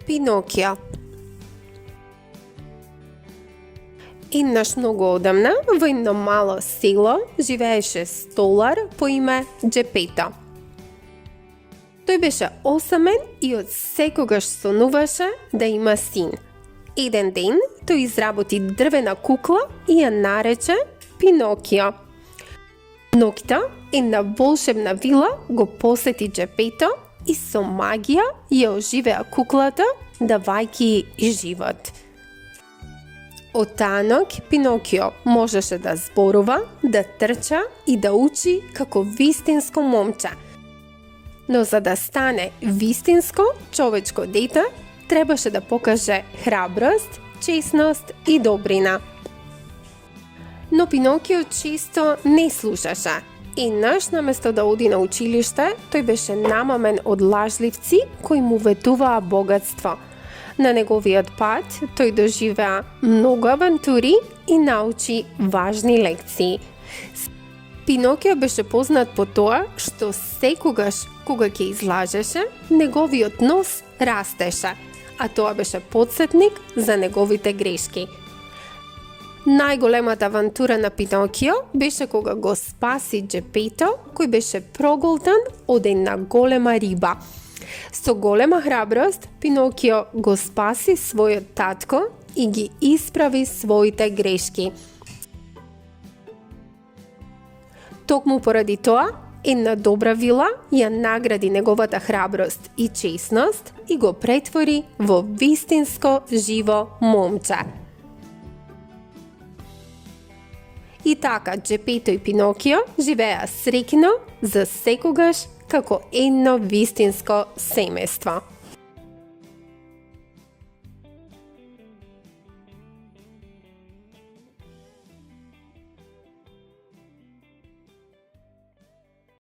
Пинокио. Еднаш многу одамна во едно мало село живееше столар по име Джепето. Тој беше осамен и од секогаш сонуваше да има син. Еден ден тој изработи дрвена кукла и ја нарече Пинокио. Ноќта една волшебна вила го посети Джепето и со магија ја оживеа куклата, давајќи и живот. Од таа ноќ Пинокио можеше да зборува, да трча и да учи како вистинско момче. Но за да стане вистинско човечко дете, требаше да покаже храброст, чесност и добрина. Но Пинокио често не слушаше. Еднаш, наместо да оди на училиште, тој беше намамен од лажливци кои му ветуваа богатство. На неговиот пат тој доживеа многу авантури и научи важни лекции. Пинокио беше познат по тоа што секогаш кога ќе излажеше, неговиот нос растеше, а тоа беше потсетник за неговите грешки. Најголемата авантура на Пинокио беше кога го спаси Джепето, кој беше проголтан од една голема риба. Со голема храброст, Пинокио го спаси својот татко и ги исправи своите грешки. Токму поради тоа, една добра вила ја награди неговата храброст и чесност и го претвори во вистинско живо момче. И така Джепето и Пинокио живеа среќно за секогаш како едно вистинско семејство.